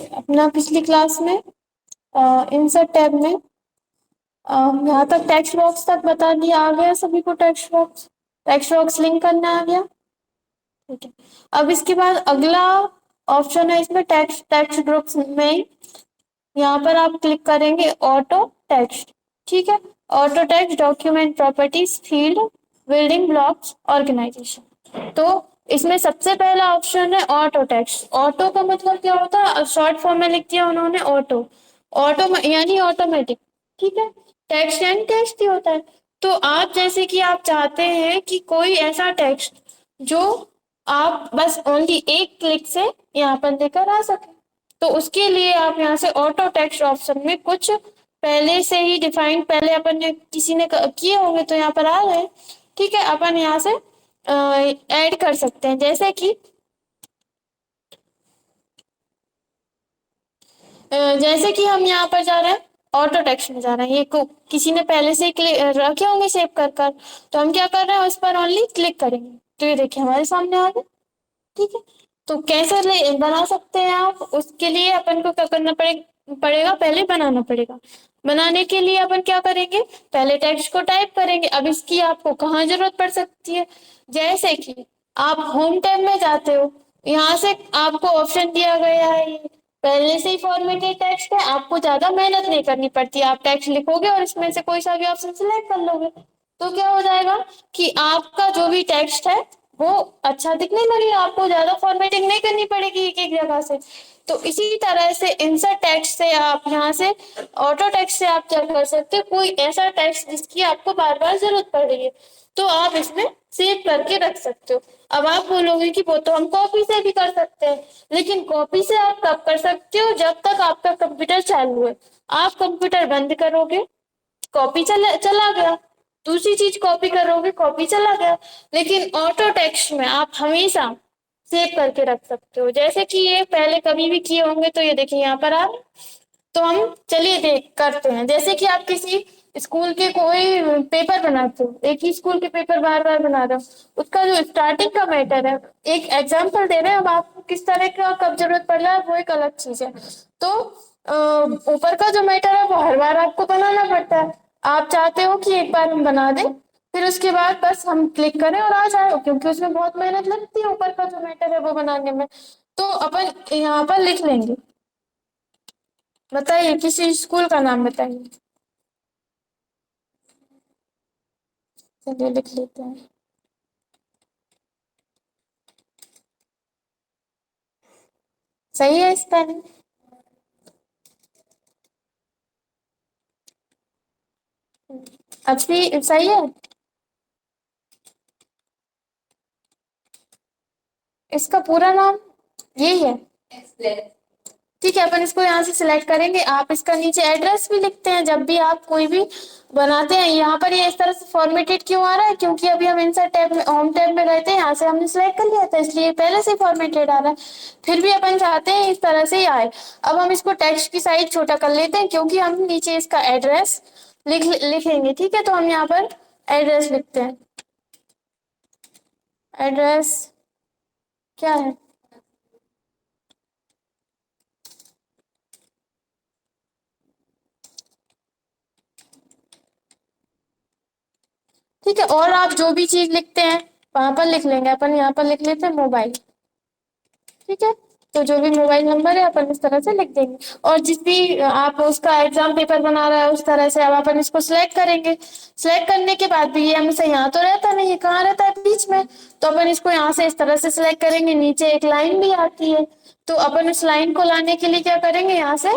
अपना पिछली क्लास में इंसर्ट टैब में यहाँ तक टेक्स्ट बॉक्स तक बता दिया, आ गया सभी को टेक्स्ट बॉक्स लिंक करना आ गया। ठीक है, अब इसके बाद अगला ऑप्शन है इसमें टेक्स्ट टेक्स्ट ग्रुप्स में। यहाँ पर आप क्लिक करेंगे ऑटो टेक्स्ट। ठीक है, auto text document properties field building blocks organization. तो इसमें सबसे पहला ऑप्शन है ऑटो टेक्स्ट। ऑटो का मतलब क्या होता है, शॉर्ट फॉर्म में लिख दिया उन्होंने ऑटो। ऑटो यानी ऑटोमेटिक। ठीक है, टेक्स्ट यानी टेक्स्ट ही होता है। तो आप जैसे कि आप चाहते हैं कि कोई ऐसा टेक्स्ट जो आप बस ओनली एक क्लिक से यहाँ पर लेकर आ सके, तो उसके लिए आप यहाँ से ऑटो टेक्स्ट ऑप्शन में कुछ पहले से ही डिफाइन, पहले अपन ने किसी ने किए होंगे तो यहाँ पर आ गए। ठीक है, अपन यहाँ से ऐड कर सकते हैं, जैसे कि हम यहाँ पर जा रहे हैं, ऑटो टेक्स्ट में जा रहे हैं। ये किसी ने पहले से ही रखे होंगे सेव कर तो हम क्या कर रहे हैं, उस पर ओनली क्लिक करेंगे तो ये देखिए हमारे सामने आ गया। ठीक है, तो कैसे बना सकते हैं आप, उसके लिए अपन को क्या करना पड़ेगा, पहले बनाना पड़ेगा। बनाने के लिए अपन क्या करेंगे, पहले टेक्स्ट को टाइप करेंगे। अब इसकी आपको कहाँ जरूरत पड़ सकती है, जैसे कि आप होम टैब में जाते हो, यहाँ से आपको ऑप्शन दिया गया है, पहले से ही फॉर्मेटेड टेक्स्ट है, आपको ज्यादा मेहनत नहीं करनी पड़ती। आप टेक्स्ट लिखोगे और इसमें से कोई सा भी ऑप्शन सिलेक्ट कर लोगे, तो क्या हो जाएगा कि आपका जो भी टेक्स्ट है वो अच्छा दिखने लगेगा, आपको ज्यादा फॉर्मेटिंग नहीं करनी पड़ेगी एक एक जगह से। तो इसी तरह से इंसर्ट टेक्स्ट से आप यहाँ से ऑटो टेक्स्ट से आप क्या कर सकते हो, कोई ऐसा टेक्स्ट जिसकी आपको बार बार जरूरत पड़ रही है तो आप इसमें सेव करके रख सकते हो। अब आप बोलोगे कि वो तो हम कॉपी से भी कर सकते हैं, लेकिन कॉपी से आप कब कर सकते हो, जब तक आपका कंप्यूटर चालू है। आप कंप्यूटर बंद करोगे, कॉपी चला गया, दूसरी चीज कॉपी करोगे, कॉपी चला गया। लेकिन ऑटो टेक्स्ट में आप हमेशा सेव करके रख सकते हो, जैसे कि ये पहले कभी भी किए होंगे तो ये देखिए यहाँ पर आ रहा है। तो हम चलिए देख करते हैं, जैसे कि आप किसी स्कूल के कोई पेपर बनाते हो, एक ही स्कूल के पेपर बार बार बना रहे हो, उसका जो स्टार्टिंग का मैटर है, एक एग्जाम्पल दे रहे हैं। अब आपको किस तरह का कब जरूरत पड़ रहा है वो एक अलग चीज है। तो ऊपर का जो मैटर है वो हर बार आपको बनाना पड़ता है। आप चाहते हो कि एक बार हम बना दें, फिर उसके बाद बस हम क्लिक करें और आ जाए, क्योंकि उसमें बहुत मेहनत लगती है ऊपर का जो मैटर है वो बनाने में। तो अपन यहाँ पर लिख लेंगे, बताइए किसी स्कूल का नाम बताइए। चलिए लिख लेते हैं। सही है स्पेलिंग? अच्छी सही है। इसका पूरा नाम यही है? ठीक है, अपन इसको यहाँ से सिलेक्ट करेंगे। आप इसका नीचे एड्रेस भी लिखते हैं जब भी आप कोई भी बनाते हैं। यहाँ पर ये इस तरह से फॉर्मेटेड क्यों आ रहा है, क्योंकि अभी हम इंसर्ट टैब में होम टैब में गए थे, यहाँ से हमने सिलेक्ट कर लिया था, इसलिए पहले से फॉर्मेटेड आ रहा है। फिर भी अपन चाहते हैं इस तरह से ही आए। अब हम इसको टेक्स्ट की साइज छोटा कर लेते हैं, क्योंकि हम नीचे इसका एड्रेस लिखेंगे। ठीक है, तो हम यहाँ पर एड्रेस लिखते हैं। एड्रेस क्या है, ठीक है। और आप जो भी चीज लिखते हैं वहां पर लिख लेंगे। अपन यहाँ पर लिख लेते हैं मोबाइल। ठीक है, तो जो भी मोबाइल नंबर है अपन इस तरह से लिख देंगे। और जिस भी आप उसका एग्जाम पेपर बना रहा है उस तरह से अब अपन इसको सिलेक्ट करेंगे। सिलेक्ट करने के बाद भी ये हमेशा यहाँ तो रहता नहीं, ये कहाँ रहता है, बीच में। तो अपन इसको यहाँ से इस तरह से सिलेक्ट करेंगे, नीचे एक लाइन भी आती है, तो अपन उस लाइन को लाने के लिए क्या करेंगे, यहाँ से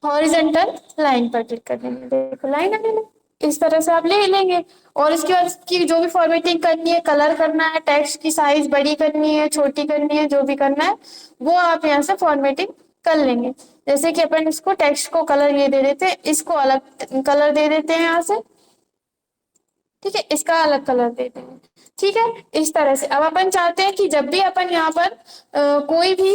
हॉरिजेंटल लाइन पर क्लिक कर देंगे। देखो लाइन आने लगी, इस तरह से आप ले लेंगे। और इसके बाद इसकी जो भी फॉर्मेटिंग करनी है, कलर करना है, टेक्स्ट की साइज बड़ी करनी है, छोटी करनी है, जो भी करना है वो आप यहाँ से फॉर्मेटिंग कर लेंगे। जैसे कि अपन इसको टेक्स्ट को कलर ये दे देते हैं, इसको अलग कलर दे देते हैं यहाँ से। ठीक है, इसका अलग कलर दे देंगे। ठीक है, इस तरह से अब अपन चाहते हैं कि जब भी अपन यहाँ पर कोई भी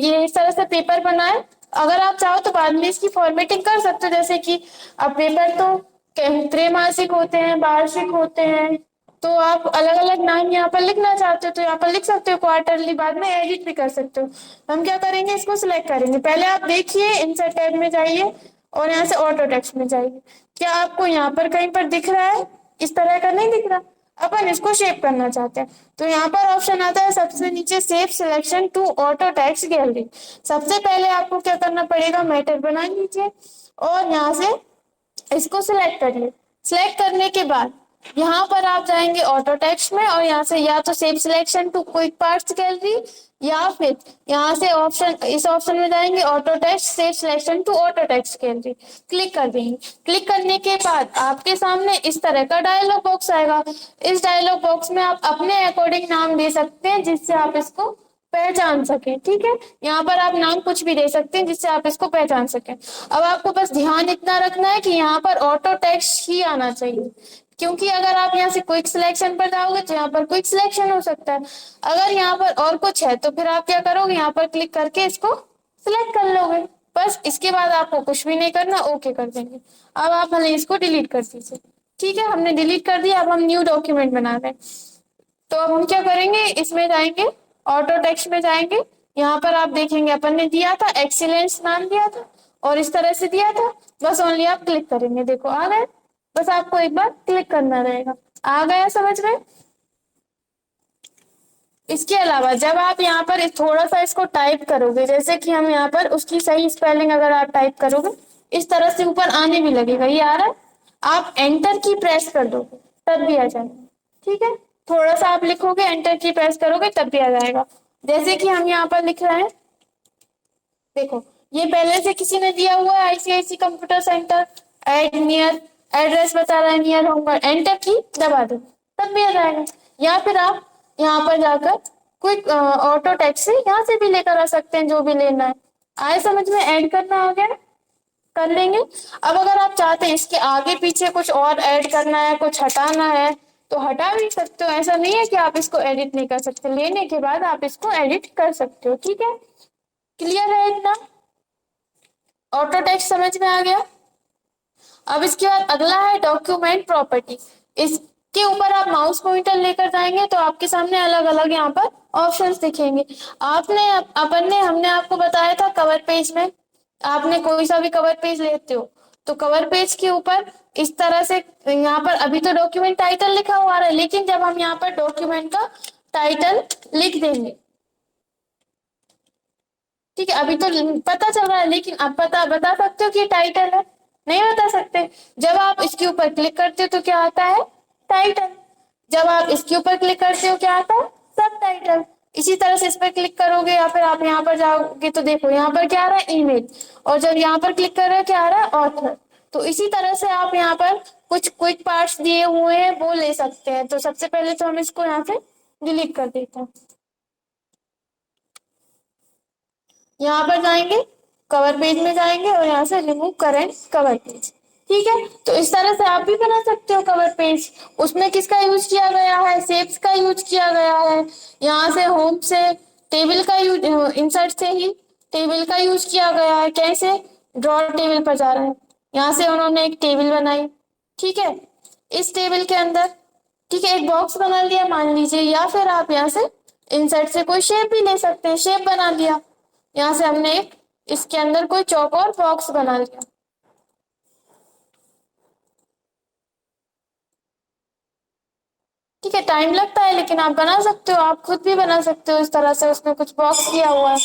ये इस तरह से पेपर बनाए, अगर आप चाहो तो बाद में इसकी फॉर्मेटिंग कर सकते हो। जैसे कि अब पेपर तो त्रैमासिक होते हैं, वार्षिक होते हैं, तो आप अलग अलग नाम यहाँ पर लिखना चाहते हो तो यहाँ पर लिख सकते हो क्वार्टरली, बाद में एडिट भी कर सकते हो। हम क्या करेंगे, इसको सिलेक्ट करेंगे। पहले आप देखिए इंसर्ट टैब में जाइए और यहाँ से ऑटो टेक्स्ट में जाइए। क्या आपको यहाँ पर कहीं पर दिख रहा है? इस तरह का नहीं दिख रहा। अपन इसको शेप करना चाहते हैं तो यहाँ पर ऑप्शन आता है सबसे नीचे, save selection to auto text gallery. सबसे पहले आपको क्या करना पड़ेगा, मैटर बना लीजिए और यहाँ से इसको सिलेक्ट करिए। सिलेक्ट करने के बाद यहाँ पर आप जाएंगे ऑटो टेक्स्ट में और यहाँ से या तो save selection to quick parts gallery, या फिर यहाँ से ऑप्शन, इस ऑप्शन में जाएंगे auto text save selection to auto text gallery, click कर देंगे। क्लिक करने के बाद आपके सामने इस तरह का डायलॉग बॉक्स आएगा। इस डायलॉग बॉक्स में आप अपने अकॉर्डिंग नाम दे सकते हैं जिससे आप इसको पहचान सके। ठीक है, यहाँ पर आप नाम कुछ भी दे सकते हैं जिससे आप इसको पहचान सके। अब आपको बस ध्यान इतना रखना है कि यहाँ पर ऑटो टेक्स्ट ही आना चाहिए, क्योंकि अगर आप यहाँ से क्विक सिलेक्शन पर जाओगे तो यहाँ पर क्विक सिलेक्शन हो सकता है। अगर यहाँ पर और कुछ है तो फिर आप क्या करोगे, यहाँ पर क्लिक करके इसको सिलेक्ट कर लोगे। बस इसके बाद आपको कुछ भी नहीं करना, ओके कर देंगे। अब आप भले इसको डिलीट कर दीजिए। ठीक है, हमने डिलीट कर दिया। अब हम न्यू डॉक्यूमेंट बना रहे हैं तो अब हम क्या करेंगे, इसमें जाएंगे ऑटो टेक्स्ट में जाएंगे। यहाँ पर आप देखेंगे अपन ने दिया था एक्सीलेंस नाम दिया था और इस तरह से दिया था। बस ओनली आप क्लिक करेंगे, देखो आ गए। बस आपको एक बार क्लिक करना रहेगा। आ गया समझ में? इसके अलावा जब आप यहाँ पर थोड़ा सा इसको टाइप करोगे, जैसे कि हम यहाँ पर उसकी सही स्पेलिंग अगर आप टाइप करोगे इस तरह से ऊपर आने भी लगेगा, ये आ रहा है। आप एंटर की प्रेस कर दोगे तब भी आ जाएगा। ठीक है, थोड़ा सा आप लिखोगे, एंटर की प्रेस करोगे तब भी आ जाएगा। जैसे कि हम यहाँ पर लिख रहे हैं, देखो ये पहले से किसी ने दिया हुआ है, आईसीआईसी कंप्यूटर सेंटर, एड नियर, एड्रेस बता रहा है नियर होगा, एंटर की दबा दो तब भी आ जाएगा। या फिर आप यहाँ पर जाकर क्विक ऑटो टेक्स्ट से यहाँ से भी लेकर आ सकते हैं, जो भी लेना है। आए समझ में? ऐड करना आ गया, कर लेंगे। अब अगर आप चाहते हैं इसके आगे पीछे कुछ और ऐड करना है, कुछ हटाना है तो हटा भी सकते हो। ऐसा नहीं है कि आप इसको एडिट नहीं कर सकते, लेने के बाद आप इसको एडिट कर सकते हो। ठीक है, क्लियर है इतना? ऑटो टेक्स्ट समझ में आ गया? अब इसके बाद अगला है डॉक्यूमेंट प्रॉपर्टी। इसके ऊपर आप माउस पॉइंटर लेकर जाएंगे तो आपके सामने अलग अलग यहाँ पर ऑप्शंस दिखेंगे। हमने आपको बताया था कवर पेज में, आपने कोई सा भी कवर पेज लेते हो तो कवर पेज के ऊपर इस तरह से यहाँ पर अभी तो डॉक्यूमेंट टाइटल लिखा हुआ है, लेकिन जब हम यहाँ पर डॉक्यूमेंट का टाइटल लिख देंगे, ठीक है, अभी तो पता चल रहा है लेकिन अब बता सकते हो कि टाइटल है? नहीं बता सकते। जब आप इसके ऊपर क्लिक करते हो तो क्या आता है, टाइटल। जब आप इसके ऊपर क्लिक करते हो क्या आता है, सब टाइटल। इसी तरह से इस पर क्लिक करोगे या फिर आप यहाँ पर जाओगे तो देखो यहाँ पर क्या आ रहा है, इमेज। और जब यहाँ पर क्लिक कर रहे हो क्या आ रहा है, ऑथर। तो इसी तरह से आप यहाँ पर कुछ क्विक पार्ट्स दिए हुए हैं वो ले सकते हैं। तो सबसे पहले तो हम इसको यहाँ से डिलीट कर देते हैं। यहाँ पर जाएंगे, कवर पेज में जाएंगे और यहाँ से रिमूव करेंट कवर पेज। ठीक है, तो इस तरह से आप भी बना सकते हो कवर पेज। उसमें किसका यूज किया गया है, शेप्स का यूज किया गया है। यहाँ से होम से टेबल का यूज, इंसर्ट से ही टेबल का यूज किया गया है। कैसे, ड्रॉ टेबल पर जा रहे हैं, यहाँ से उन्होंने एक टेबल बनाई। ठीक है, इस टेबल के अंदर, ठीक है, एक बॉक्स बना लिया मान लीजिए, या फिर आप यहाँ से इंसर्ट से कोई शेप भी ले सकते हैं, शेप बना लिया। यहाँ से हमने एक इसके अंदर कोई चौकोर बॉक्स बना लिया। ठीक है, टाइम लगता है लेकिन आप बना सकते हो, आप खुद भी बना सकते हो इस तरह से। उसमें कुछ बॉक्स किया हुआ है।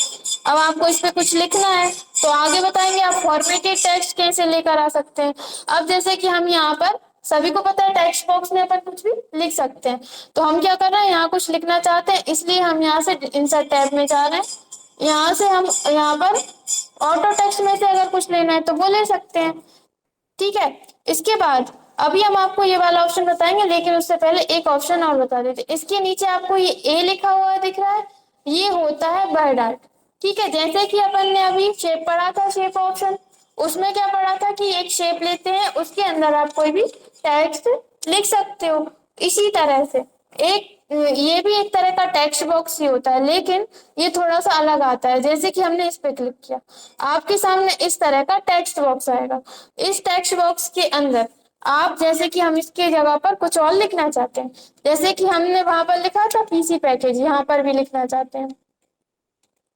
अब आपको इस पे कुछ लिखना है तो आगे बताएंगे आप फॉर्मेटेड टेक्स्ट कैसे लेकर आ सकते हैं। अब जैसे कि हम यहाँ पर सभी को पता है टेक्स्ट बॉक्स में अपन कुछ भी लिख सकते हैं, तो हम क्या कर रहे हैं, यहाँ कुछ लिखना चाहते हैं इसलिए हम यहाँ से इंसर्ट टैब में जा रहे हैं। यहाँ से हम यहाँ पर ऑटो टेक्स्ट में से अगर कुछ लेना है तो वो ले सकते हैं। ठीक है, इसके बाद अभी हम आपको ये वाला ऑप्शन बताएंगे, लेकिन उससे पहले एक ऑप्शन और बता देते। इसके नीचे आपको ये ए लिखा हुआ दिख रहा है, ये होता है वर्ड आर्ट। ठीक है, जैसे कि अपन ने अभी शेप पढ़ा था, शेप ऑप्शन, उसमें क्या पढ़ा था कि एक शेप लेते हैं उसके अंदर आप कोई भी टेक्स्ट लिख सकते हो। इसी तरह से एक ये भी एक तरह का टेक्स्ट बॉक्स ही होता है, लेकिन ये थोड़ा सा अलग आता है। जैसे कि हमने इस पे क्लिक किया, आपके सामने इस तरह का टेक्स्ट बॉक्स आएगा। इस टेक्स्ट बॉक्स के अंदर आप जैसे कि हम इसके जगह पर कुछ और लिखना चाहते हैं, जैसे कि हमने वहां पर लिखा था पीसी पैकेज, यहाँ पर भी लिखना चाहते हैं।